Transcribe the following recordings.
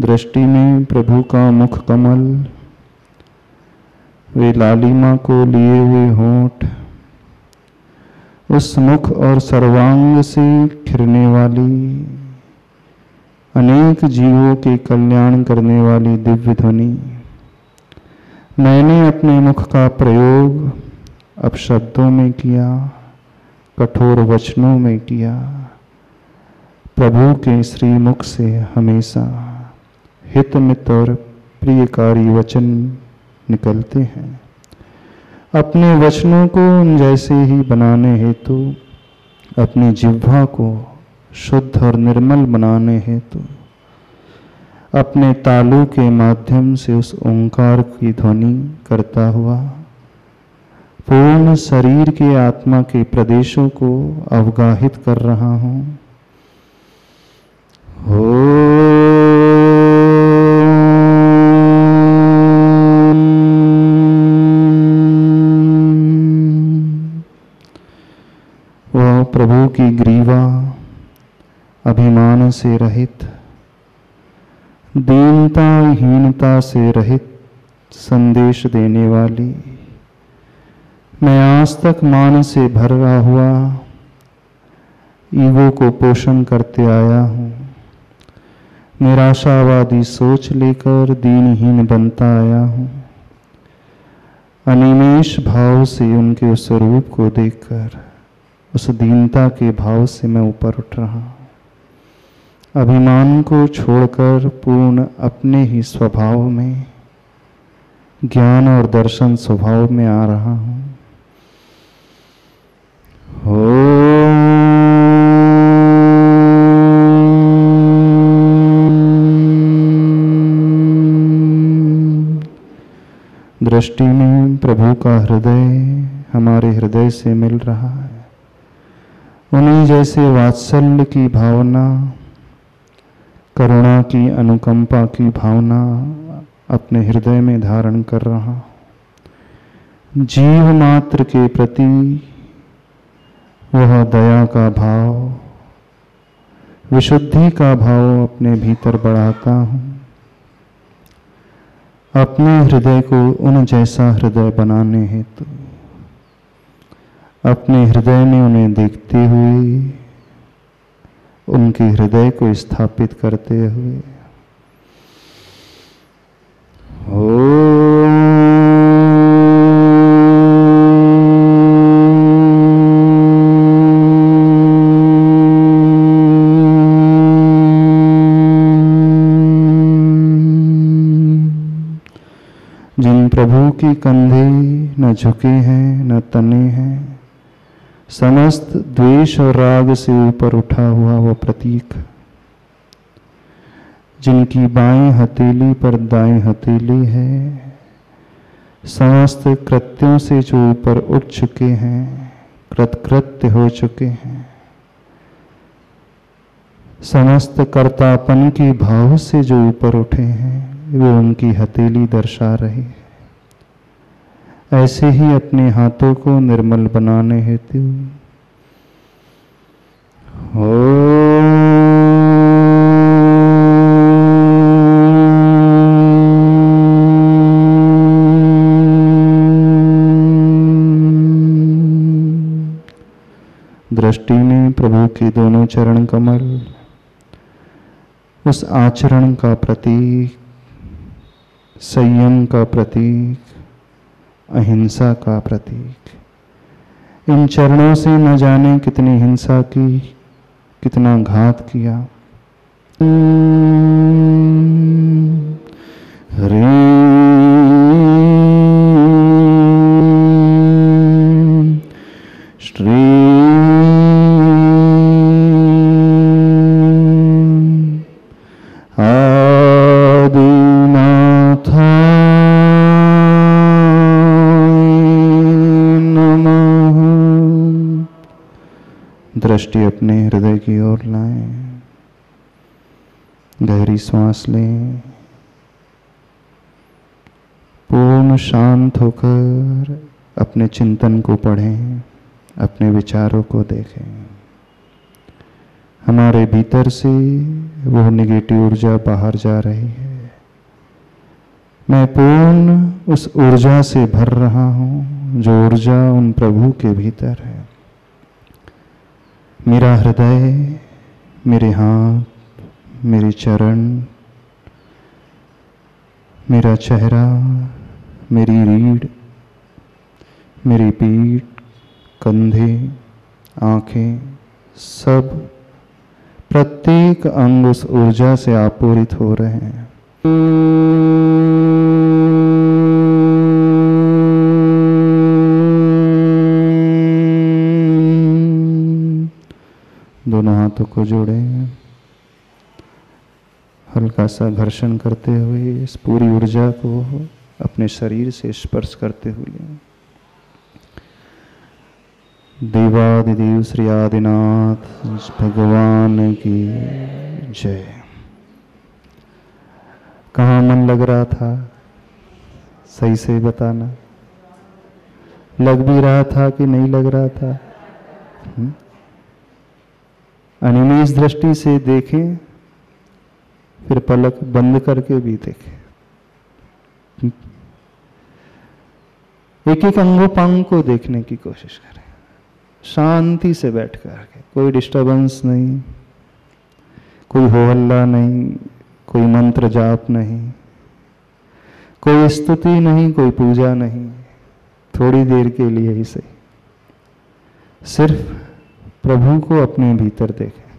दृष्टि में प्रभु का मुख कमल, वे लालिमा को लिए हुए होंठ, उस मुख और सर्वांग से खिरने वाली, अनेक जीवों के कल्याण करने वाली दिव्य ध्वनि। मैंने अपने मुख का प्रयोग अब शब्दों में किया, कठोर वचनों में किया। प्रभु के श्रीमुख से हमेशा हित मित और प्रियकारी वचन निकलते हैं। अपने वचनों को उन जैसे ही बनाने हेतु, अपनी जिह्वा को शुद्ध और निर्मल बनाने हेतु, अपने तालु के माध्यम से उस ओंकार की ध्वनि करता हुआ पूर्ण शरीर के आत्मा के प्रदेशों को अवगाहित कर रहा हूँ। वह प्रभु की ग्रीवा अभिमान से रहित, दीनता हीनता से रहित संदेश देने वाली, मैं आज तक मान से भरा हुआ ईगो को पोषण करते आया हूँ। निराशावादी सोच लेकर दीनहीन बनता आया हूँ। अनिमेष भाव से उनके उस रूप को देखकर उस दीनता के भाव से मैं ऊपर उठ रहा हूँ। अभिमान को छोड़कर पूर्ण अपने ही स्वभाव में, ज्ञान और दर्शन स्वभाव में आ रहा हूँ। दृष्टि में प्रभु का हृदय हमारे हृदय से मिल रहा है। उन्हीं जैसे वात्सल्य की भावना, करुणा की, अनुकंपा की भावना अपने हृदय में धारण कर रहा हूँ। जीव मात्र के प्रति वह दया का भाव, विशुद्धि का भाव अपने भीतर बढ़ाता हूँ। अपने हृदय को उन जैसा हृदय बनाने हेतु, अपने हृदय में उन्हें देखते हुए, उनके हृदय को स्थापित करते हुए जिन प्रभु के कंधे न झुके हैं न तने हैं, समस्त द्वेष और राग से ऊपर उठा हुआ वह प्रतीक, जिनकी बाएं हथेली पर दाएं हथेली है, समस्त कृत्यों से जो ऊपर उठ चुके हैं, कृतकृत्य हो चुके हैं, समस्त कर्तापन के भाव से जो ऊपर उठे हैं, वे उनकी हथेली दर्शा रही है। ऐसे ही अपने हाथों को निर्मल बनाने हेतु दृष्टि में प्रभु के दोनों चरण कमल, उस आचरण का प्रतीक, संयम का प्रतीक, अहिंसा का प्रतीक। इन चरणों से न जाने कितनी हिंसा की, कितना घात किया। हरे श्री दृष्टि अपने हृदय की ओर लाएं। गहरी सांस लें। पूर्ण शांत होकर अपने चिंतन को पढ़ें, अपने विचारों को देखें। हमारे भीतर से वो नेगेटिव ऊर्जा बाहर जा रही है। मैं पूर्ण उस ऊर्जा से भर रहा हूं जो ऊर्जा उन प्रभु के भीतर है। मेरा हृदय, मेरे हाथ, मेरे चरण, मेरा चेहरा, मेरी रीढ़, मेरी पीठ, कंधे, आंखें, सब प्रत्येक अंग उस ऊर्जा से आपूरित हो रहे हैं। दोनों हाथों को जोड़े, हल्का सा घर्षण करते हुए इस पूरी ऊर्जा को अपने शरीर से स्पर्श करते हुए देवादिदेव श्री आदिनाथ भगवान की जय। कहाँ मन लग रहा था? सही से बताना। लग भी रहा था कि नहीं लग रहा था? अनिमेष दृष्टि से देखें, फिर पलक बंद करके भी देखें। एक एक अंगोपांग को देखने की कोशिश करें, शांति से बैठ करके। कोई डिस्टरबेंस नहीं, कोई हो हल्ला नहीं, कोई मंत्र जाप नहीं, कोई स्तुति नहीं, कोई पूजा नहीं। थोड़ी देर के लिए ही सही, सिर्फ प्रभु को अपने भीतर देखें,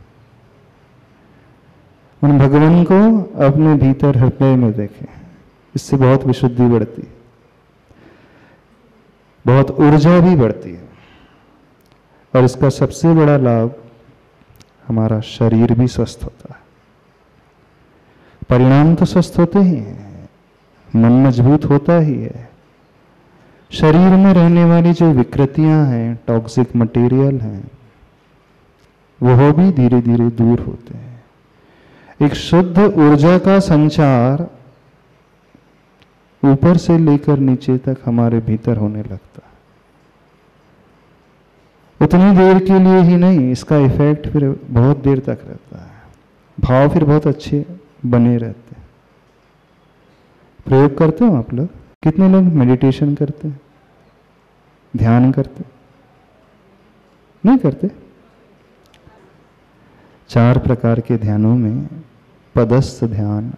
उन भगवान को अपने भीतर हृदय में देखें। इससे बहुत विशुद्धि बढ़ती है, बहुत ऊर्जा भी बढ़ती है, और इसका सबसे बड़ा लाभ हमारा शरीर भी स्वस्थ होता है। परिणाम तो स्वस्थ होते ही हैं, मन मजबूत होता ही है। शरीर में रहने वाली जो विकृतियां हैं, टॉक्सिक मटेरियल हैं, वह भी धीरे धीरे दूर होते हैं। एक शुद्ध ऊर्जा का संचार ऊपर से लेकर नीचे तक हमारे भीतर होने लगता है। उतनी देर के लिए ही नहीं, इसका इफेक्ट फिर बहुत देर तक रहता है। भाव फिर बहुत अच्छे बने रहते हैं। प्रयोग करते हो आप लोग? कितने लोग मेडिटेशन करते हैं, ध्यान करते? नहीं करते? 4 प्रकार के ध्यानों में पदस्थ ध्यान,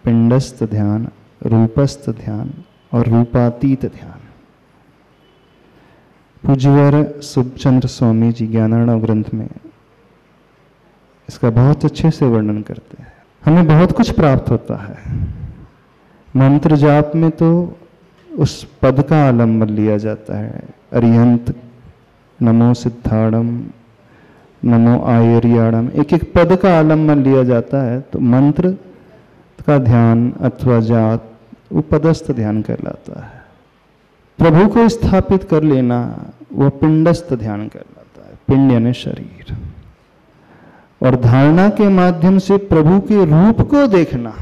पिंडस्थ ध्यान, रूपस्थ ध्यान और रूपातीत ध्यान। पूज्यवर सुबचंद्र स्वामी जी ज्ञानार्णव ग्रंथ में इसका बहुत अच्छे से वर्णन करते हैं। हमें बहुत कुछ प्राप्त होता है। मंत्र जाप में तो उस पद का आलम्बन लिया जाता है। अरिहंत, नमो सिद्धाड़म, नमो आयरियाड़म, एक एक पद का आलम्बन लिया जाता है। तो मंत्र का ध्यान अथवा जाप वो पदस्थ ध्यान कहलाता है। प्रभु को स्थापित कर लेना वो पिंडस्थ ध्यान कहलाता है। पिंड यानी शरीर, और धारणा के माध्यम से प्रभु के रूप को देखना,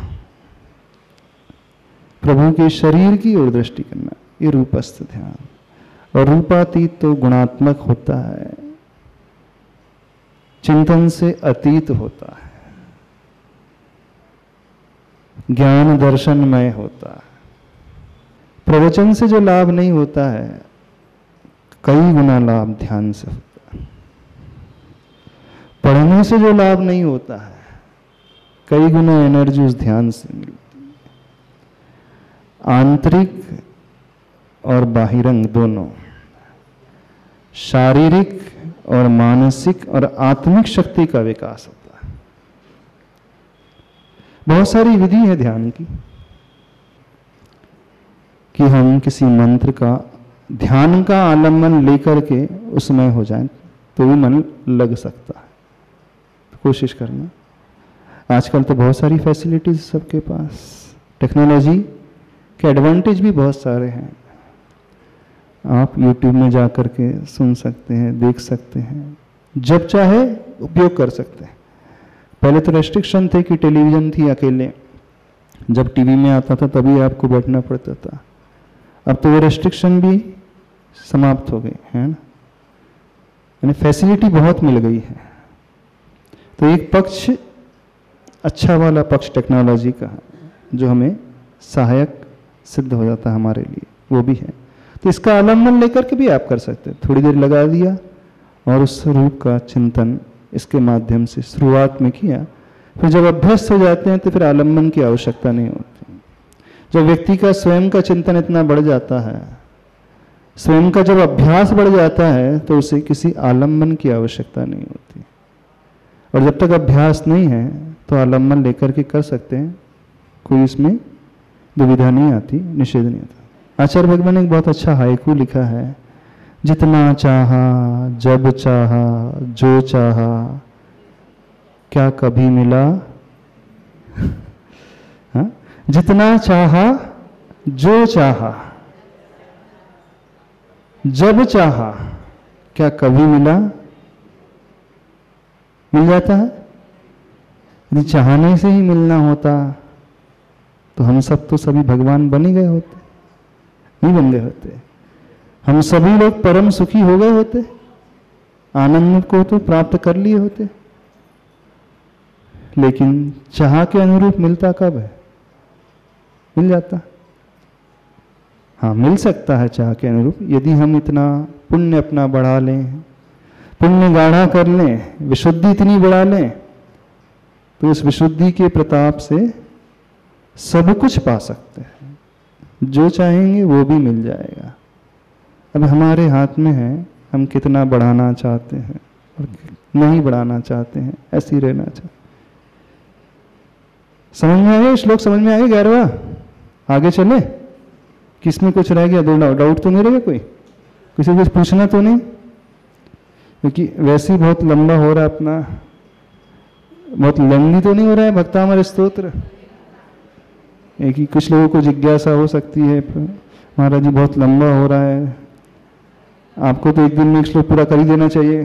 प्रभु के शरीर की ओर दृष्टि करना, ये रूपस्थ ध्यान। और रूपातीत तो गुणात्मक होता है, चिंतन से अतीत होता है, ज्ञान दर्शनमय होता है। प्रवचन से जो लाभ नहीं होता है, कई गुना लाभ ध्यान से होता है। पढ़ने से जो लाभ नहीं होता है, कई गुना एनर्जी उस ध्यान से मिलती है। आंतरिक और बाहिरंग दोनों, शारीरिक और मानसिक और आत्मिक शक्ति का विकास होता है। बहुत सारी विधि है ध्यान की कि हम किसी मंत्र का ध्यान का आलम्बन लेकर के उसमें हो जाए तो भी मन लग सकता है। तो कोशिश करना। आजकल तो बहुत सारी फैसिलिटीज सबके पास, टेक्नोलॉजी के एडवांटेज भी बहुत सारे हैं। आप YouTube में जा कर के सुन सकते हैं, देख सकते हैं, जब चाहे उपयोग कर सकते हैं। पहले तो रेस्ट्रिक्शन थे कि टेलीविजन थी अकेले, जब टीवी में आता था तभी आपको बैठना पड़ता था। अब तो वो रेस्ट्रिक्शन भी समाप्त हो गई है ना, यानी फैसिलिटी बहुत मिल गई है। तो एक पक्ष अच्छा वाला पक्ष टेक्नोलॉजी का है, जो हमें सहायक सिद्ध हो जाता है हमारे लिए, वो भी है। तो इसका आलम्बन लेकर के भी आप कर सकते हैं। थोड़ी देर लगा दिया और उस स्वरूप का चिंतन इसके माध्यम से शुरुआत में किया, फिर जब अभ्यस्त हो जाते हैं तो फिर आलम्बन की आवश्यकता नहीं होती। जब व्यक्ति का स्वयं का चिंतन इतना बढ़ जाता है, स्वयं का जब अभ्यास बढ़ जाता है, तो उसे किसी आलम्बन की आवश्यकता नहीं होती। और जब तक अभ्यास नहीं है तो आलम्बन लेकर के कर सकते हैं, कोई इसमें दुविधा नहीं आती, निषेध नहीं आता। आचार्य भगवान ने एक बहुत अच्छा हाइकू लिखा है, जितना चाहा, जब चाहा, जो चाहा, क्या कभी मिला? हाँ? जितना चाहा, जो चाहा, जब चाहा, क्या कभी मिला? मिल जाता है। यदि चाहने से ही मिलना होता तो हम सब तो सभी भगवान बन ही गए होते, नहीं बन गए होते। हम सभी लोग परम सुखी हो गए होते, आनंद को तो प्राप्त कर लिए होते। लेकिन चाह के अनुरूप मिलता कब है? मिल जाता। हाँ, मिल सकता है चाह के अनुरूप, यदि हम इतना पुण्य अपना बढ़ा लें, पुण्य गाढ़ा कर लें, विशुद्धि इतनी बढ़ा लें, तो उस विशुद्धि के प्रताप से सब कुछ पा सकते हैं। जो चाहेंगे वो भी मिल जाएगा। अब हमारे हाथ में है, हम कितना बढ़ाना चाहते हैं और नहीं बढ़ाना चाहते हैं, ऐसे ही रहना चाहते। समझ में आ गया? श्लोक समझ में आ गया 11वां? आगे चले? किसमें कुछ रह गया? डाउट तो नहीं रहेगा? कोई किसी को कुछ पूछना तो नहीं? क्योंकि वैसे ही बहुत लंबा हो रहा है अपना, बहुत लंबी तो नहीं हो रहा है भक्तामर स्तोत्र। एक ही कुछ लोगों को जिज्ञासा हो सकती है, महाराज जी बहुत लंबा हो रहा है, आपको तो एक दिन में एक श्लोक पूरा कर ही देना चाहिए।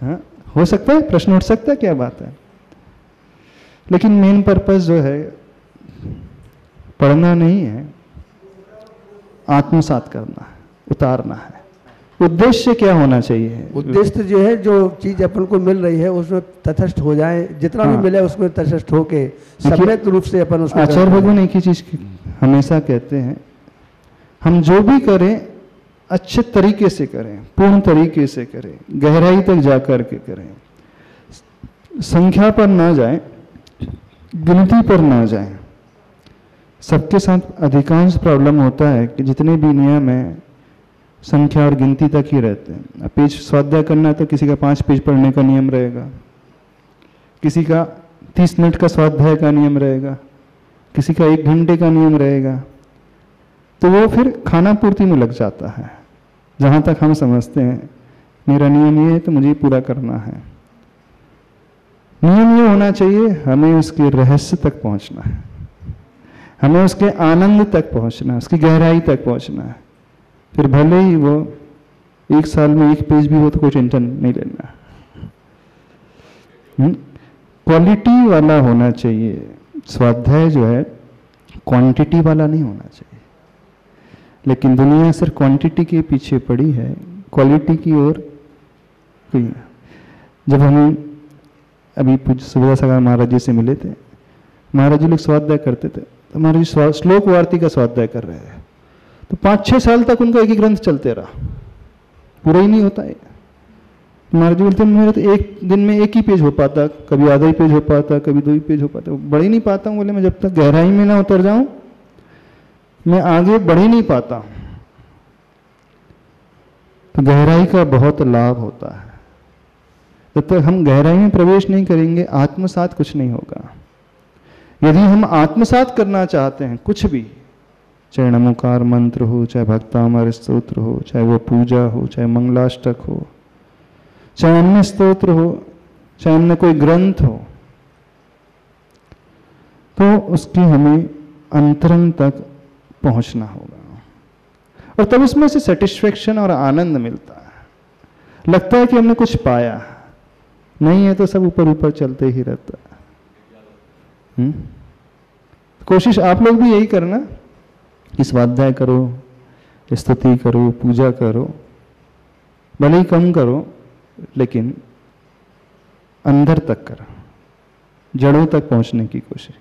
हाँ, हो सकता है, प्रश्न उठ सकता है, क्या बात है। लेकिन मेन पर्पस जो है पढ़ना नहीं है, आत्मसात करना है, उतारना है। उद्देश्य क्या होना चाहिए? उद्देश्य जो है, जो चीज अपन को मिल रही है उसमें तटस्थ हो जाए, जितना भी मिले उसमें तटस्थ होके सम्यक रूप से अपन उसको। आचार्य भगवान एक ही चीज हमेशा कहते हैं, हम जो भी करें अच्छे तरीके से करें, पूर्ण तरीके से करें, गहराई तक जाकर के करें, संख्या पर ना जाए, गिनती पर ना जाए। सबके साथ अधिकांश प्रॉब्लम होता है कि जितने भी नियम है संख्या और गिनती तक ही रहते हैं। पेज स्वाध्याय करना है तो किसी का 5 पेज पढ़ने का नियम रहेगा, किसी का 30 मिनट का स्वाध्याय का नियम रहेगा, किसी का 1 घंटे का नियम रहेगा। तो वो फिर खाना पूर्ति में लग जाता है। जहाँ तक हम समझते हैं मेरा नियम ये है तो मुझे पूरा करना है। नियम ये होना चाहिए, हमें उसके रहस्य तक पहुँचना है, हमें उसके आनंद तक पहुँचना है, उसकी गहराई तक पहुँचना है। फिर भले ही वो 1 साल में 1 पेज भी हो तो कोई टेंशन नहीं लेना। क्वालिटी वाला होना चाहिए स्वाध्याय, जो है क्वांटिटी वाला नहीं होना चाहिए। लेकिन दुनिया सिर्फ क्वांटिटी के पीछे पड़ी है, क्वालिटी की ओर कोई। जब हम अभी पूज्य सुबह सगा महाराज जी से मिले थे, महाराज जी लोग स्वाध्याय करते थे, तो महाराज जी श्लोक वार्ती का स्वाध्याय कर रहे हैं, तो 5-6 साल तक उनका एक ही ग्रंथ चलते रहा, पूरा ही नहीं होता है। महाराज जी बोलते मेरे तो एक दिन में 1 ही पेज हो पाता, कभी आधा ही पेज हो पाता, कभी 2 ही पेज हो पाता, बढ़ ही नहीं पाता हूँ। बोले मैं जब तक गहराई में ना उतर जाऊं मैं आगे बढ़ ही नहीं पाता। तो गहराई का बहुत लाभ होता है। जब तक हम गहराई में प्रवेश नहीं करेंगे, आत्मसात कुछ नहीं होगा। यदि हम आत्मसात करना चाहते हैं कुछ भी, चाहे नमोकार मंत्र हो, चाहे भक्तामर स्तोत्र हो, चाहे वो पूजा हो, चाहे मंगलाष्टक हो, चाहे अन्य स्तोत्र हो, चाहे अन्य कोई ग्रंथ हो, तो उसकी हमें अंतरंग तक पहुंचना होगा। और तब उसमें से सेटिस्फेक्शन और आनंद मिलता है। लगता है कि हमने कुछ पाया, नहीं है तो सब ऊपर ऊपर चलते ही रहता है। कोशिश आप लोग भी यही करना कि स्वाध्याय करो, स्तुति करो, पूजा करो, भले ही कम करो, लेकिन अंदर तक कर, जड़ों तक पहुंचने की कोशिश।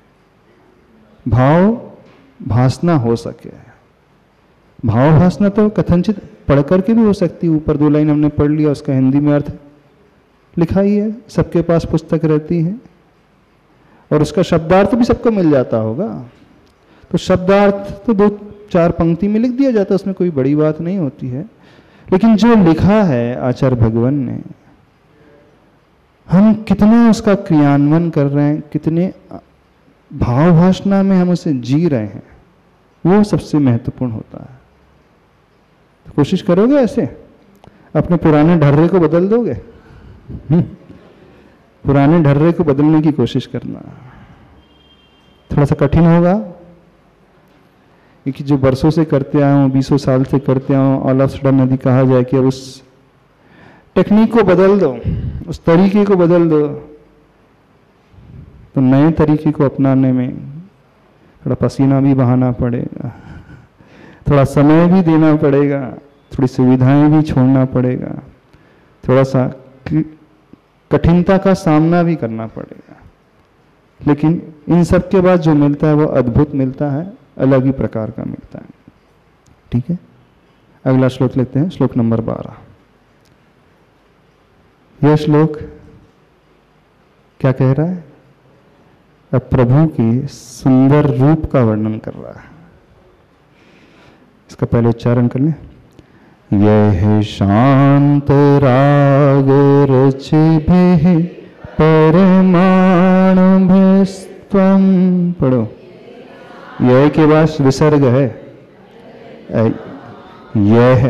भाव भासना हो सके, भाव भासना तो कथनचित पढ़ करके भी हो सकती है। ऊपर 2 लाइन हमने पढ़ लिया, उसका हिंदी में अर्थ लिखा ही है, सबके पास पुस्तक रहती है, और उसका शब्दार्थ भी सबको मिल जाता होगा। तो शब्दार्थ तो 2-4 पंक्ति में लिख दिया जाता है, उसमें कोई बड़ी बात नहीं होती है। लेकिन जो लिखा है आचार्य भगवान ने, हम कितना उसका क्रियान्वयन कर रहे हैं, कितने भाव भाषणा में हम उसे जी रहे हैं, वो सबसे महत्वपूर्ण होता है। तो कोशिश करोगे ऐसे, अपने पुराने ढर्रे को बदल दोगे? पुराने ढर्रे को बदलने की कोशिश करना थोड़ा सा कठिन होगा, क्योंकि जो बरसों से करते आए हूं, 20 साल से करते आए हूं, ऑल ऑफ सडन यदि कहा जाए कि अब उस टेक्निक को बदल दो, उस तरीके को बदल दो, तो नए तरीके को अपनाने में थोड़ा पसीना भी बहाना पड़ेगा, थोड़ा समय भी देना पड़ेगा, थोड़ी सुविधाएं भी छोड़ना पड़ेगा, थोड़ा सा कठिनता का सामना भी करना पड़ेगा। लेकिन इन सब के बाद जो मिलता है वो अद्भुत मिलता है, अलग ही प्रकार का मिलता है। ठीक है, अगला श्लोक लेते हैं, श्लोक नंबर 12। यह श्लोक क्या कह रहा है? अब प्रभु के सुंदर रूप का वर्णन कर रहा है। इसका पहले उच्चारण कर लें। यह शांत राग रचिभिः परमाणुभिस्त्वं, पढ़ो, यह के बाद विसर्ग है, यह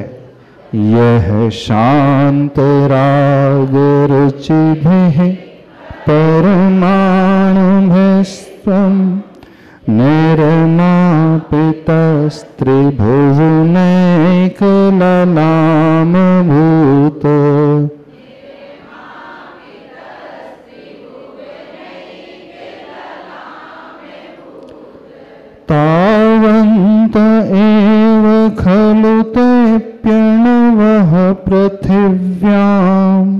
शांत राग रुचिभिः परमाणुभिस्त्वं निर्मापितस्त्रिभुवनैकललामभूत तावन्त एव खलु ते प्रणवः पृथिव्याम्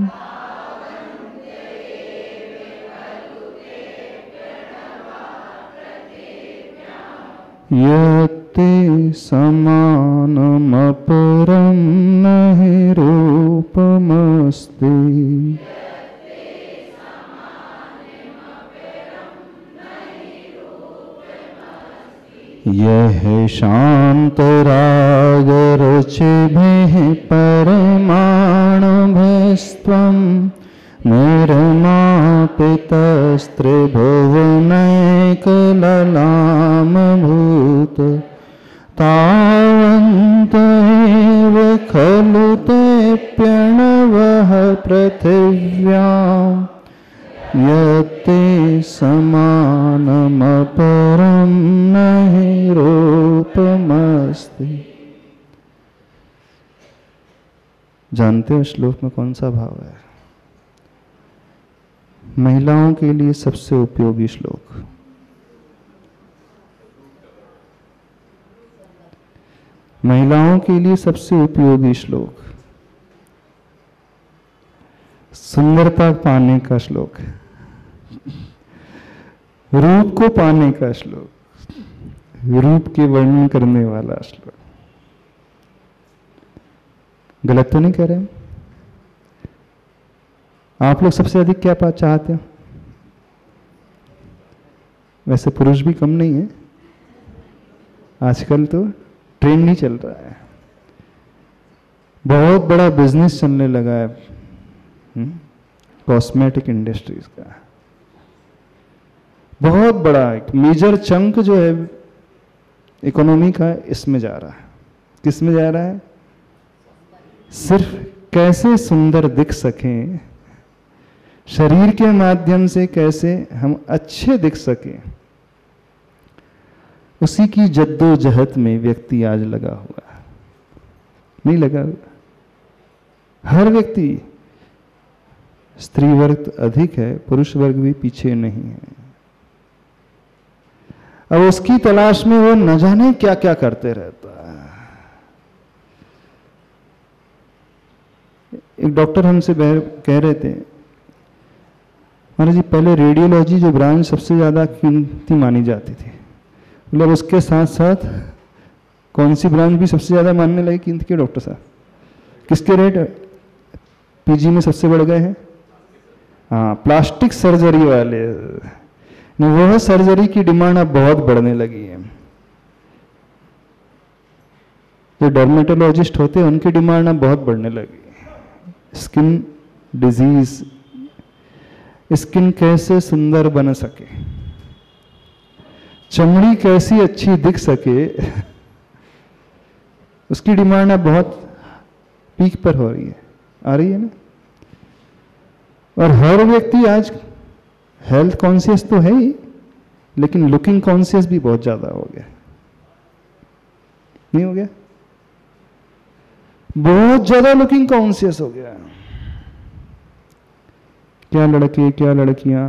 यत्ते समानमपरं नहि रूपमस्ति। यह शान्तरागरुचिभिः परमाणुभिस्त्वं निर्मापितस्त्रिभुवनैकललामभूत तावन्त एव खलु ते प्रणवः पृथिव्याम् यत्ते समानमपरं नहि रूपमस्ति। जानते हो श्लोक में कौन सा भाव है? महिलाओं के लिए सबसे उपयोगी श्लोक। महिलाओं के लिए सबसे उपयोगी श्लोक, सुंदरता पाने का श्लोक, रूप को पाने का श्लोक, रूप के वर्णन करने वाला श्लोक। गलत तो नहीं कह रहे? आप लोग सबसे अधिक क्या चाहते हो? वैसे पुरुष भी कम नहीं है, आजकल तो ट्रेंड नहीं चल रहा है, बहुत बड़ा बिजनेस चलने लगा है कॉस्मेटिक इंडस्ट्रीज का। बहुत बड़ा एक मेजर चंक जो है इकोनॉमी का इसमें जा रहा है। किस में जा रहा है? सिर्फ कैसे सुंदर दिख सकें, शरीर के माध्यम से कैसे हम अच्छे दिख सकें, उसी की जद्दोजहद में व्यक्ति आज लगा हुआ है। नहीं लगा हुआ? हर व्यक्ति, स्त्री वर्ग अधिक है, पुरुष वर्ग भी पीछे नहीं है। अब उसकी तलाश में वो न जाने क्या क्या करते रहता है। एक डॉक्टर हमसे कह रहे थे, महाराज जी पहले रेडियोलॉजी जो ब्रांच सबसे ज़्यादा कीमती मानी जाती थी, मतलब उसके साथ साथ कौन सी ब्रांच भी सबसे ज़्यादा मानने लगी कीमत की डॉक्टर साहब? किसके रेट पीजी में सबसे बढ़ गए हैं? हाँ, प्लास्टिक सर्जरी वाले, वह सर्जरी की डिमांड अब बहुत बढ़ने लगी है। जो डर्मेटोलॉजिस्ट होते हैं उनकी डिमांड अब बहुत बढ़ने लगी है। स्किन डिजीज, स्किन कैसे सुंदर बन सके, चमड़ी कैसी अच्छी दिख सके, उसकी डिमांड अब बहुत पीक पर हो रही है, आ रही है ना। और हर व्यक्ति आज हेल्थ कॉन्शियस तो है ही, लेकिन लुकिंग कॉन्शियस भी बहुत ज्यादा हो गया, नहीं हो गया? बहुत ज्यादा लुकिंग कॉन्शियस हो गया। क्या लड़के क्या लड़कियां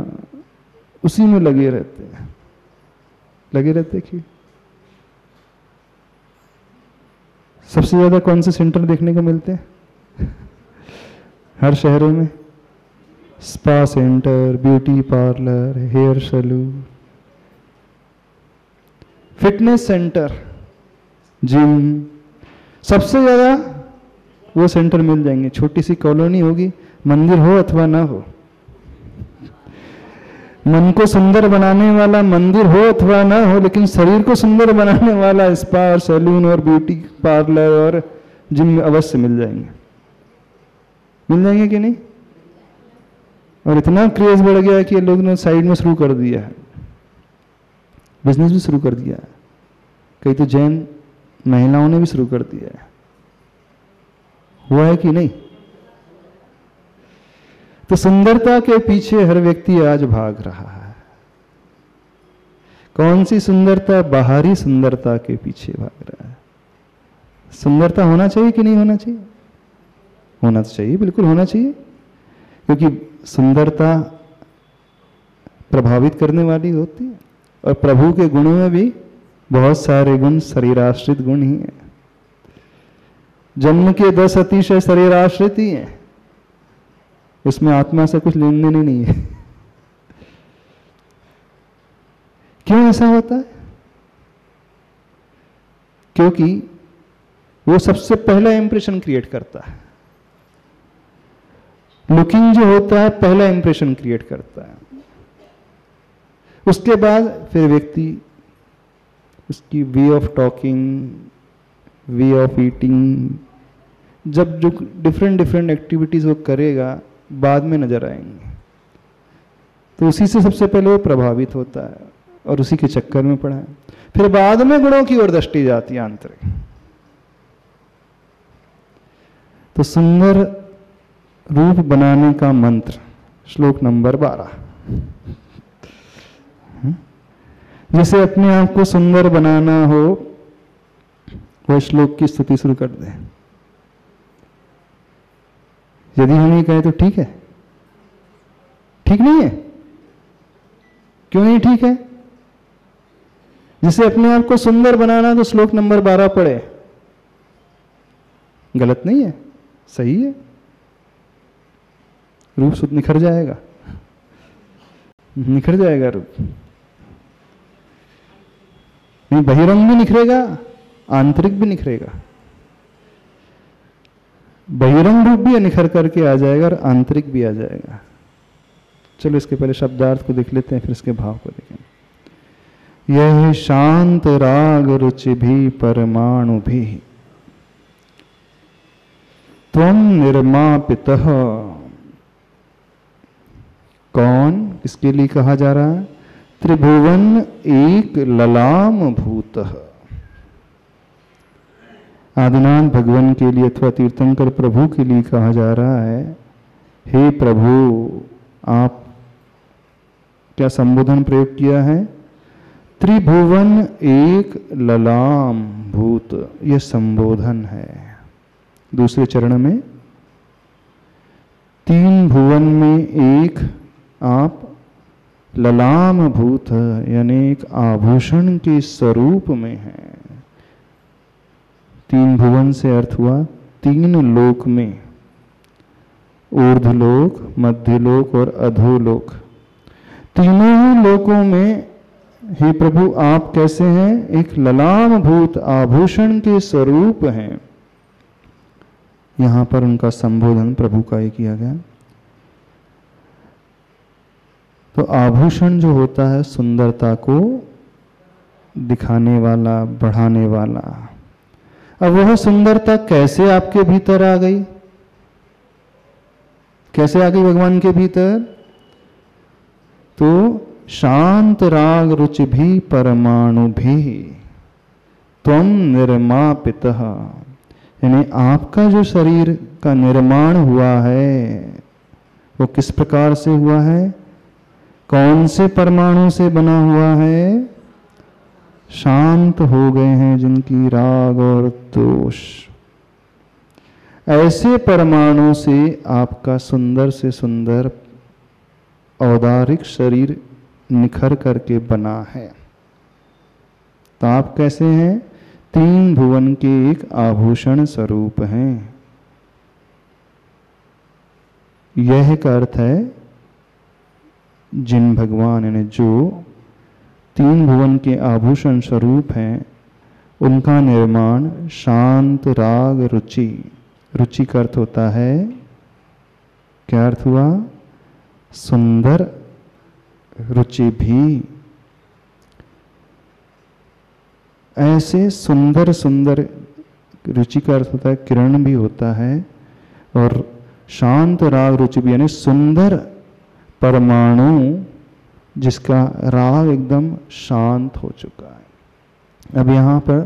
उसी में लगे रहते हैं, लगे रहते कि सबसे ज्यादा कौन से सेंटर देखने को मिलते हैं हर शहरों में? Spa centre, beauty parlour, hair salon, fitness centre, gym, सबसे ज्यादा वो सेंटर मिल जाएंगे। छोटी सी कॉलोनी होगी, मंदिर हो अथवा ना हो, मन को सुंदर बनाने वाला मंदिर हो अथवा ना हो, लेकिन शरीर को सुंदर बनाने वाला स्पा और सैलून और ब्यूटी पार्लर और जिम अवश्य मिल जाएंगे। मिल जाएंगे कि नहीं? और इतना क्रेज बढ़ गया है कि लोग ने साइड में शुरू कर दिया है, बिजनेस भी शुरू कर दिया है। कई तो जैन महिलाओं ने भी शुरू कर दिया है। हुआ है कि नहीं? तो सुंदरता के पीछे हर व्यक्ति आज भाग रहा है। कौन सी सुंदरता? बाहरी सुंदरता के पीछे भाग रहा है। सुंदरता होना चाहिए कि नहीं होना चाहिए? होना तो चाहिए, बिल्कुल होना चाहिए, क्योंकि सुंदरता प्रभावित करने वाली होती है। और प्रभु के गुणों में भी बहुत सारे गुण शरीराश्रित गुण ही हैं। जन्म के 10 अतिशय शरीराश्रित ही हैं, उसमें आत्मा से कुछ लेन देन नहीं है। क्यों ऐसा होता है? क्योंकि वो सबसे पहला इंप्रेशन क्रिएट करता है। लुकिंग जो होता है पहला इंप्रेशन क्रिएट करता है, उसके बाद फिर व्यक्ति उसकी way of talking, way of eating, जब जो डिफरेंट एक्टिविटीज वो करेगा बाद में नजर आएंगे, तो उसी से सबसे पहले वो प्रभावित होता है और उसी के चक्कर में पड़ा है। फिर बाद में गुणों की ओर दृष्टि जाती है आंतरिक। तो सुंदर रूप बनाने का मंत्र, श्लोक नंबर 12। जैसे अपने आप को सुंदर बनाना हो, वह श्लोक की स्तुति शुरू कर दे। यदि हम ये कहें तो ठीक है? ठीक नहीं है? क्यों नहीं ठीक है? जिसे अपने आप को सुंदर बनाना तो श्लोक नंबर 12 पढ़े। गलत नहीं है, सही है। रूप सुध निखर जाएगा, निखर जाएगा रूप। नहीं, बहिरंग भी निखरेगा, आंतरिक भी निखरेगा। बहिरंग रूप भी निखर करके आ जाएगा और आंतरिक भी आ जाएगा। चलो इसके पहले शब्दार्थ को देख लेते हैं, फिर इसके भाव को देखेंगे। यह शांत राग रुचि भी परमाणु भी त्वं निर्मापितः। कौन, किसके लिए कहा जा रहा है? त्रिभुवन एक ललाम भूतः। आदिनाथ भगवान के लिए अथवा तीर्थंकर प्रभु के लिए कहा जा रहा है, हे प्रभु, आप क्या संबोधन प्रयोग किया है? त्रिभुवन एक ललाम भूत, यह संबोधन है। दूसरे चरण में 3 भुवन में एक आप ललाम भूत, यानी एक आभूषण के स्वरूप में है। 3 भुवन से अर्थ हुआ 3 लोक में, ऊर्ध्वलोक, मध्यलोक और अधोलोक। तीनों ही लोकों में हे प्रभु आप कैसे हैं? एक ललाम भूत आभूषण के स्वरूप हैं। यहां पर उनका संबोधन प्रभु का ही किया गया। तो आभूषण जो होता है सुंदरता को दिखाने वाला, बढ़ाने वाला। अब वह सुंदरता कैसे आपके भीतर आ गई? कैसे आ गई भगवान के भीतर? तो शांत राग रुचि भी परमाणु भी त्वं निर्मापितः, यानी आपका जो शरीर का निर्माण हुआ है वो किस प्रकार से हुआ है? कौन से परमाणु से बना हुआ है? शांत हो गए हैं जिनकी राग और दोष। ऐसे परमाणु से आपका सुंदर से सुंदर औदारिक शरीर निखर करके बना है। तो आप कैसे हैं? तीन भुवन के एक आभूषण स्वरूप हैं। यह का अर्थ है जिन भगवान यानी जो तीन भुवन के आभूषण स्वरूप हैं उनका निर्माण शांत राग रुचि। रुचि का अर्थ होता है, क्या अर्थ हुआ? सुंदर रुचि भी। ऐसे सुंदर सुंदर, रुचि का अर्थ होता है किरण भी होता है, और शांत राग रुचि भी, यानी सुंदर परमाणु जिसका राग एकदम शांत हो चुका है। अब यहाँ पर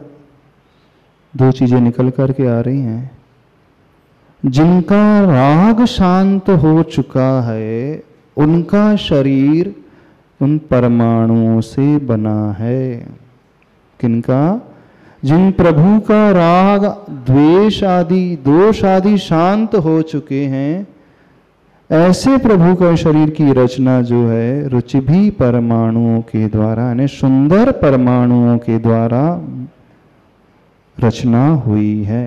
दो चीजें निकल करके आ रही हैं। जिनका राग शांत हो चुका है उनका शरीर उन परमाणुओं से बना है। किनका? जिन प्रभु का राग द्वेष आदि दोष आदि शांत हो चुके हैं, ऐसे प्रभु का शरीर की रचना जो है रुचि भी परमाणुओं के द्वारा, यानी सुंदर परमाणुओं के द्वारा रचना हुई है।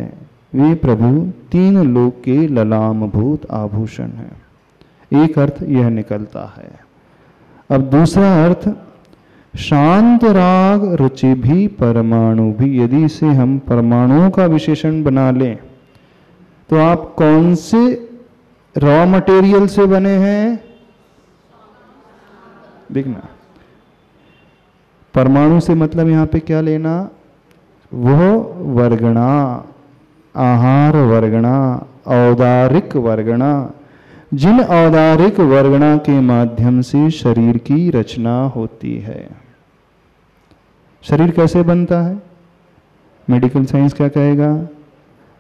वे प्रभु तीन लोक के ललामभूत आभूषण हैं। एक अर्थ यह निकलता है। अब दूसरा अर्थ, शांत राग रुचि भी परमाणु भी। यदि इसे हम परमाणुओं का विशेषण बना लें तो आप कौन से रॉ मटेरियल से बने हैं? देखना, परमाणु से मतलब यहां पे क्या लेना? वो वर्गणा, आहार वर्गणा, औदारिक वर्गणा, जिन औदारिक वर्गणा के माध्यम से शरीर की रचना होती है। शरीर कैसे बनता है? मेडिकल साइंस क्या कहेगा?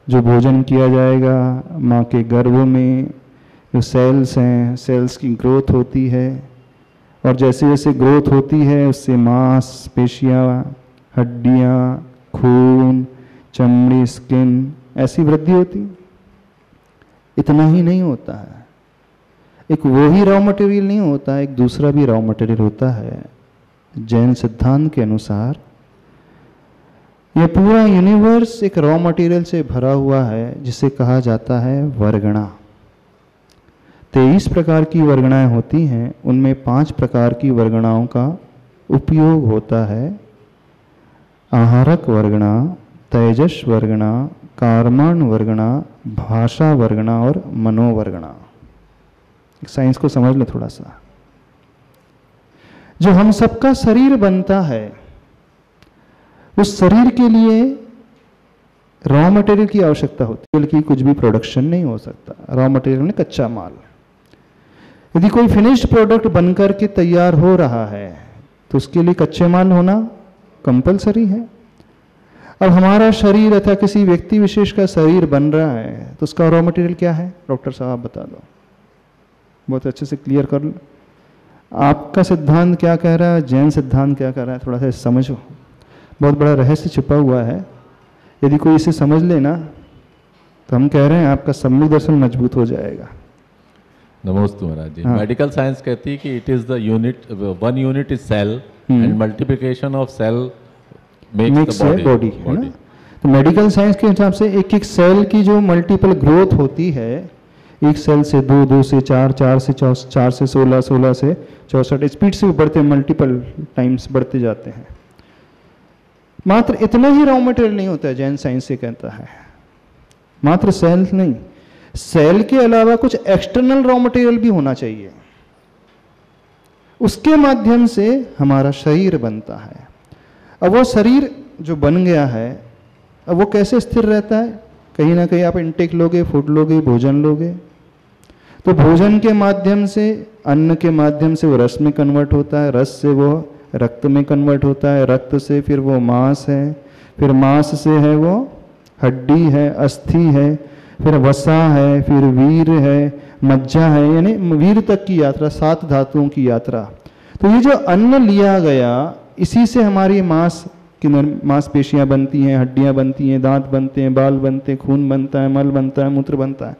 जो भोजन किया जाएगा माँ के गर्भ में, जो सेल्स हैं, सेल्स की ग्रोथ होती है, और जैसे जैसे ग्रोथ होती है उससे मांस पेशियाँ, हड्डियाँ, खून, चमड़ी, स्किन, ऐसी वृद्धि होती। इतना ही नहीं होता है, एक वो ही रॉ मटेरियल नहीं होता, एक दूसरा भी रॉ मटेरियल होता है। जैन सिद्धांत के अनुसार यह पूरा यूनिवर्स एक रॉ मटेरियल से भरा हुआ है जिसे कहा जाता है वर्गणा। 23 प्रकार की वर्गणाएं होती हैं, उनमें 5 प्रकार की वर्गणाओं का उपयोग होता है। आहारक वर्गणा, तेजस वर्गणा, कार्माण वर्गणा, भाषा वर्गणा और मनोवर्गणा। साइंस को समझ लो थोड़ा सा। जो हम सबका शरीर बनता है उस शरीर के लिए रॉ मटेरियल की आवश्यकता होती है, बल्कि कुछ भी प्रोडक्शन नहीं हो सकता। रॉ मटेरियल में कच्चा माल। यदि कोई फिनिश्ड प्रोडक्ट बनकर के तैयार हो रहा है तो उसके लिए कच्चे माल होना कंपलसरी है। अब हमारा शरीर अथवा किसी व्यक्ति विशेष का शरीर बन रहा है तो उसका रॉ मटेरियल क्या है? डॉक्टर साहब बता दो, बहुत अच्छे से क्लियर कर लो। आपका सिद्धांत क्या कह रहा है, जैन सिद्धांत क्या कह रहा है, थोड़ा सा समझो। बहुत बड़ा रहस्य छिपा हुआ है। यदि कोई इसे समझ लेना तो हम कह रहे हैं आपका सम्यक दर्शन मजबूत हो जाएगा। नमस्ते महाराज जी। मेडिकल साइंस कहती है कि it is the unit, one unit is cell and multiplication of cell makes the body. तो मेडिकल साइंस के हिसाब से एक एक सेल की जो मल्टीपल ग्रोथ होती है, एक सेल से 2, 2 से 4, 4 से 4 से 16, 16 से 64 स्पीड से बढ़ते, मल्टीपल टाइम्स बढ़ते जाते हैं। मात्र इतना ही रॉ मटेरियल नहीं होता है, जैन साइंस ये कहता है। मात्र सेल नहीं, सेल के अलावा कुछ एक्सटर्नल रॉ मटेरियल भी होना चाहिए, उसके माध्यम से हमारा शरीर बनता है। अब वो शरीर जो बन गया है, अब वो कैसे स्थिर रहता है? कहीं ना कहीं आप इनटेक लोगे, फूड लोगे, भोजन लोगे, तो भोजन के माध्यम से, अन्न के माध्यम से वो रस में कन्वर्ट होता है, रस से वो रक्त में कन्वर्ट होता है, रक्त से फिर वो मांस है, फिर मांस से है वो हड्डी है, अस्थि है, फिर वसा है, फिर वीर है, मज्जा है, यानी वीर तक की यात्रा, 7 धातुओं की यात्रा। तो ये जो अन्न लिया गया, इसी से हमारी मांसपेशियां बनती हैं, हड्डियां बनती हैं, दांत बनते हैं, बाल बनते हैं, खून बनता है, मल बनता है, मूत्र बनता है।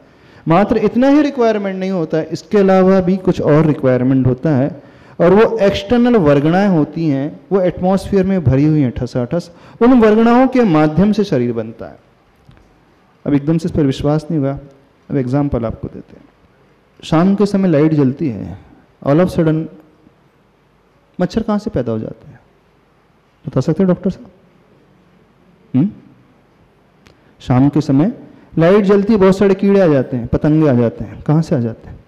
मात्र इतना ही रिक्वायरमेंट नहीं होता है, इसके अलावा भी कुछ और रिक्वायरमेंट होता है, और वो एक्सटर्नल वर्गणाएं होती हैं, वो एटमॉस्फेयर में भरी हुई हैं ठसाठस, उन वर्गणाओं के माध्यम से शरीर बनता है। अब एकदम से इस पर विश्वास नहीं होगा, अब एग्जाम्पल आपको देते हैं। शाम के समय लाइट जलती है, ऑल ऑफ सडन मच्छर कहाँ से पैदा हो जाते हैं? बता सकते हैं डॉक्टर साहब? शाम के समय लाइट जलती है, बहुत सारे कीड़े आ जाते हैं, पतंगे आ जाते हैं, कहाँ से आ जाते हैं?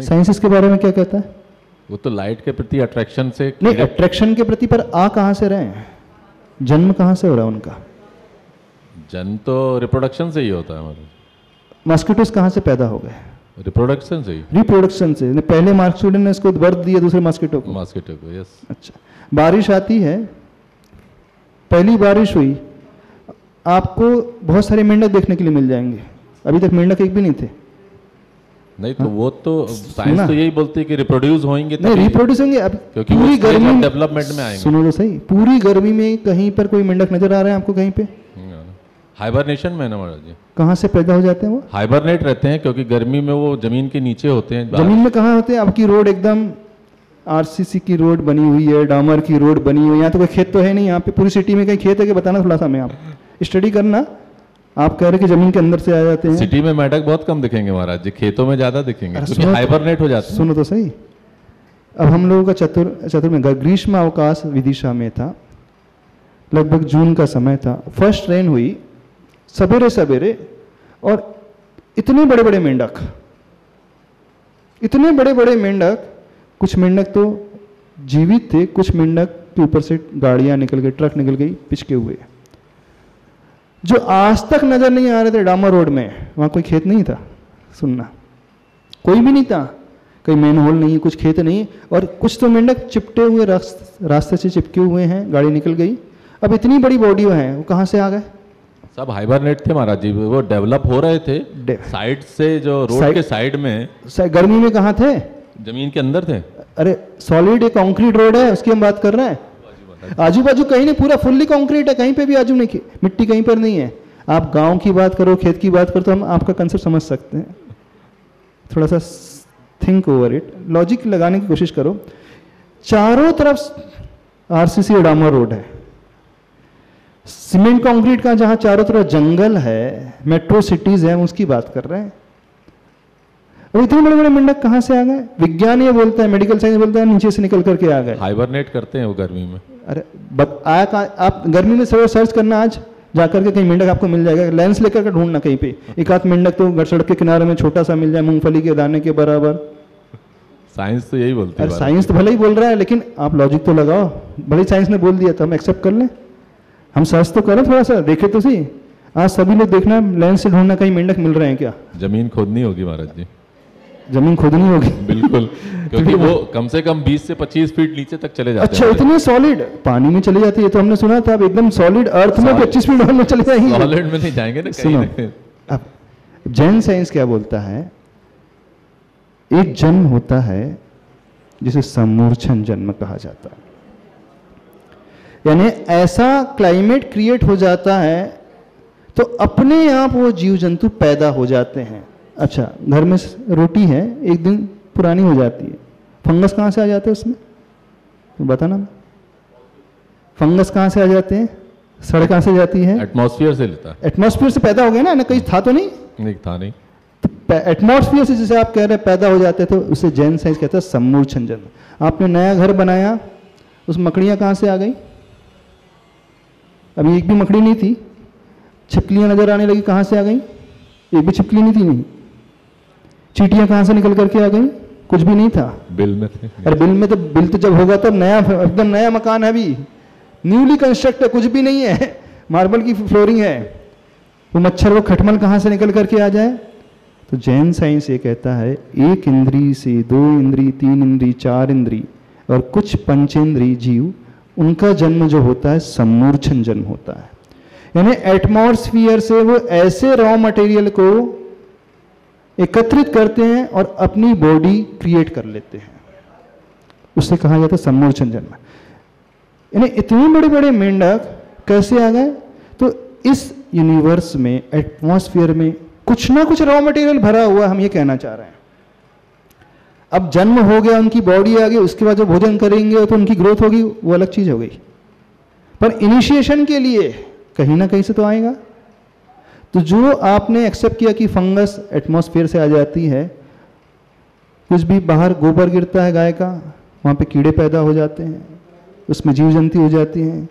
साइंस इसके बारे में क्या कहता है? वो तो लाइट के प्रति अट्रैक्शन से, नहीं, अट्रैक्शन के प्रति, पर आ कहाँ से रहे हैं? जन्म कहाँ से हो रहा है उनका? जन्म तो रिप्रोडक्शन से ही होता है हमारा। मॉस्किटोस कहाँ से पैदा हो गए? रिप्रोडक्शन से ही। रिप्रोडक्शन से। पहले मॉस्किटो ने इसको बर्थ दिया दूसरे मॉस्किटो को। मॉस्किटो को, यस। अच्छा, बारिश आती है, पहली बारिश हुई, आपको बहुत सारे मेंढक देखने के लिए मिल जाएंगे। अभी तक मेंढक एक भी नहीं थे। नहीं तो वो तो साइंस तो यही बोलती है कि रिप्रोड्यूस होंगे, नहीं रिप्रोड्यूस होंगे अब, क्योंकि पूरी गर्मी में डेवलपमेंट में आएंगे। सुनो तो सही, पूरी गर्मी में कहीं पर कोई मेंढक नजर आ रहे हैं आपको कहीं पे? हाइबरनेशन में ना महाराज जी। कहाँ से पैदा हो जाते हैं वो? हाइबरनेट रहते हैं, क्योंकि गर्मी में वो जमीन के नीचे होते हैं। जमीन में कहाँ होते हैं? आपकी रोड एकदम आरसीसी की रोड बनी हुई है, डामर की रोड बनी हुई है, यहाँ तो कोई खेत तो है नहीं। यहाँ पे पूरी सिटी में कहीं खेत है कि बताना थोड़ा सा हमें, आप स्टडी करना। आप कह रहे कि जमीन के अंदर से आ जाते हैं। सिटी में मेंढक बहुत कम दिखेंगे महाराज जी, खेतों में ज्यादा दिखेंगे, क्योंकि हाइबरनेट हो जाते हैं। सुनो तो सही, अब हम लोगों का चतुर में ग्रीष्म अवकाश विदिशा में था, लगभग जून का समय था। फर्स्ट ट्रेन हुई सवेरे सवेरे, और इतने बड़े बड़े मेंढक, इतने बड़े बड़े मेंढक, कुछ मेंढक तो जीवित थे, कुछ मेंढक के ऊपर से गाड़ियां निकल गई, ट्रक निकल गई पिचके हुए, जो आज तक नजर नहीं आ रहे थे डामर रोड में। वहां कोई खेत नहीं था, सुनना, कोई भी नहीं था, कोई मेन होल नहीं, कुछ खेत नहीं, और कुछ तो मेंढक चिपटे हुए रास्ते से चिपके हुए हैं, गाड़ी निकल गई। अब इतनी बड़ी बॉडी है, वो कहाँ से आ गए? सब हाइबरनेट थे महाराज जी, वो डेवलप हो रहे थे साइड से, जो रोड के साइड में। गर्मी में कहाँ थे? जमीन के अंदर थे। अरे सॉलिड एक कंक्रीट रोड है, उसकी हम बात कर रहे हैं। आजू बाजू कहीं नहीं, पूरा फुल्ली कंक्रीट है, कहीं पे भी आजू नहीं, मिट्टी कहीं पर नहीं है। आप गांव की बात करो, खेत की बात करो, तो हम आपका कंसेप्ट समझ सकते हैं। थोड़ा सा थिंक ओवर इट, लॉजिक लगाने की कोशिश करो। चारों तरफ आरसीसी और डामर रोड है, सीमेंट कंक्रीट का, जहां चारों तरफ जंगल है, मेट्रो सिटीज है, उसकी बात कर रहे हैं। और इतने बड़े बड़े मेंढक कहां से आ गए? विज्ञान ये बोलता है, मेडिकल साइंस बोलता है, नीचे से निकल करके आ गए। हाइबरनेट करते हैं वो गर्मी में। अरे आप गर्मी में सर्च करना, आज जाकर के कहीं मेंढक आपको मिल जाएगा, लेंस लेकर के ढूंढना कहीं पे, एक आध मेंढक तो घर सड़क के किनारे में छोटा सा मिल जाए, मूंगफली के दाने के बराबर। साइंस तो यही बोलती है। साइंस तो भले ही बोल रहा है, लेकिन आप लॉजिक तो लगाओ। भले ही साइंस ने बोल दिया तो हम एक्सेप्ट कर लें, हम सर्च तो करें, थोड़ा सा देखे तो सही। आज सभी लोग देखना, लेंस से ढूंढना कहीं मेंढक मिल रहे हैं क्या? जमीन खोदनी होगी महाराज जी, जमीन खोदनी होगी बिल्कुल, क्योंकि वो कम से कम 20 से 25 फीट नीचे तक चले जाते हैं। अच्छा, इतने सॉलिड पानी में चले जाती है, तो हमने सुना था अब एकदम सॉलिड अर्थ में 25 फीट में चले जाएंगे। सॉलिड में नहीं जाएंगे ना कहीं। अब जैन साइंस क्या बोलता है? एक जन्म होता है जिसे समूर्छन जन्म कहा जाता है, यानी ऐसा क्लाइमेट क्रिएट हो जाता है तो अपने आप वो जीव जंतु पैदा हो जाते हैं। अच्छा, घर में रोटी है, एक दिन पुरानी हो जाती है, फंगस कहाँ से आ जाते हैं उसमें? तो बताना, फंगस कहाँ से आ जाते हैं? सड़ कहाँ से जाती है? एटमॉस्फेयर से लेता है। एटमॉस्फेयर से पैदा हो गया ना, कहीं था तो नहीं? था नहीं। तो एटमॉस्फेयर से जैसे आप कह रहे हैं पैदा हो जाते हैं, तो उसे जैन साइंस कहता है सम्मूर्छन जन्म। आपने नया घर बनाया, उस मकड़ियाँ कहाँ से आ गई? अभी एक भी मकड़ी नहीं थी, छिपकलियाँ नजर आने लगी, कहाँ से आ गई? एक भी छिपकली नहीं थी। नहीं, चींटियाँ कहाँ से निकल करके आ गई? कुछ भी नहीं था, बिल में थे। अरे बिल तो जब होगा तो नया, एकदम नया मकान है, अभी न्यूली कंस्ट्रक्ट है, कुछ भी नहीं है, मार्बल की फ्लोरिंग है। वो मच्छर, वो खटमल कहाँ से निकल करके आ जाए? तो जैन साइंस ये कहता है एक इंद्री से, दो इंद्री, तीन इंद्री, चार इंद्री और कुछ पंचेंद्री जीव, उनका जन्म जो होता है सम्मूर्छन जन्म होता है। यानी एटमॉस्फियर से वो ऐसे रॉ मटेरियल को एकत्रित करते हैं और अपनी बॉडी क्रिएट कर लेते हैं, उससे कहा जाता है सम्मूर्छन जन्म। यानी इतने बड़े बड़े मेंढक कैसे आ गए? तो इस यूनिवर्स में, एटमॉस्फेयर में कुछ ना कुछ रॉ मटेरियल भरा हुआ, हम ये कहना चाह रहे हैं। अब जन्म हो गया, उनकी बॉडी आ गई, उसके बाद जो भोजन करेंगे तो उनकी ग्रोथ होगी, वो अलग चीज हो गई। पर इनिशिएशन के लिए कहीं ना कहीं से तो आएगा। तो जो आपने एक्सेप्ट किया कि फंगस एटमॉस्फेयर से आ जाती है, कुछ भी बाहर गोबर गिरता है गाय का, वहाँ पे कीड़े पैदा हो जाते हैं, उसमें जीव जंतु हो जाती हैं,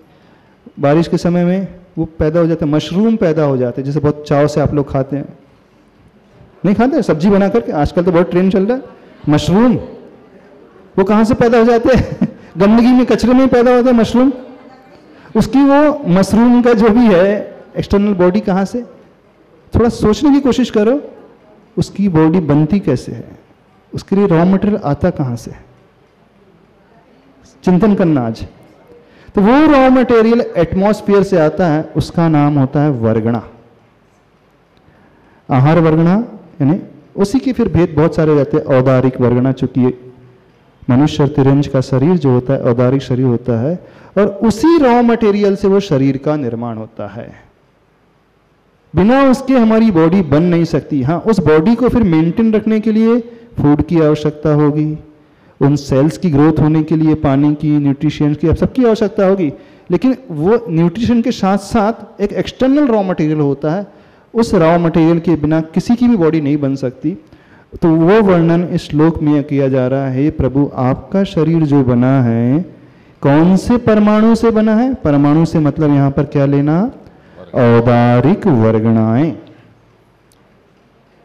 बारिश के समय में वो पैदा हो जाते हैं, मशरूम पैदा हो जाते हैं, जैसे बहुत चाव से आप लोग खाते हैं, नहीं खाते सब्जी बना करके, आजकल तो बहुत ट्रेंड चल रहा है मशरूम। वो कहाँ से पैदा हो जाते हैं? गंदगी में, कचरे में पैदा होता है मशरूम। उसकी वो मशरूम का जो भी है एक्सटर्नल बॉडी कहाँ से, थोड़ा सोचने की कोशिश करो, उसकी बॉडी बनती कैसे है, उसके लिए रॉ मटेरियल आता कहाँ से, चिंतन करना आज। तो वो रॉ मटेरियल एटमॉस्फेयर से आता है, उसका नाम होता है वर्गणा, आहार वर्गणा। यानी उसी के फिर भेद बहुत सारे रहते हैं। औदारिक वर्गणा, चूंकि मनुष्य और तिरंज का शरीर जो होता है औदारिक शरीर होता है, और उसी रॉ मटेरियल से वो शरीर का निर्माण होता है। बिना उसके हमारी बॉडी बन नहीं सकती। हाँ, उस बॉडी को फिर मेंटेन रखने के लिए फूड की आवश्यकता होगी, उन सेल्स की ग्रोथ होने के लिए पानी की, न्यूट्रिशन की, अब सबकी आवश्यकता होगी। लेकिन वो न्यूट्रिशन के साथ साथ एक एक्सटर्नल रॉ मटेरियल होता है, उस रॉ मटेरियल के बिना किसी की भी बॉडी नहीं बन सकती। तो वो वर्णन इस श्लोक में किया जा रहा है, प्रभु आपका शरीर जो बना है कौन से परमाणु से बना है? परमाणु से मतलब यहां पर क्या लेना? औदारिक वर्गणाएं।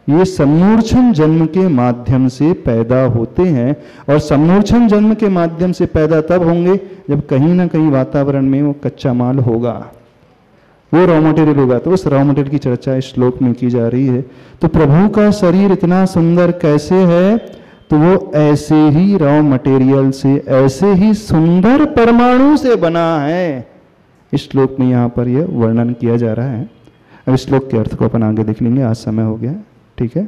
ये सम्मूर्छन जन्म के माध्यम से पैदा होते हैं, और सम्मूर्छन जन्म के माध्यम से पैदा तब होंगे जब कहीं ना कहीं वातावरण में वो कच्चा माल होगा, वो रॉ मटेरियल होगा। तो उस रॉ मटेरियल की चर्चा इस श्लोक में की जा रही है। तो प्रभु का शरीर इतना सुंदर कैसे है? तो वो ऐसे ही रॉ मटेरियल से, ऐसे ही सुंदर परमाणु से बना है। इस श्लोक में यहाँ पर यह वर्णन किया जा रहा है। अब इस श्लोक के अर्थ को अपन आगे देख लेंगे, आज समय हो गया, ठीक है।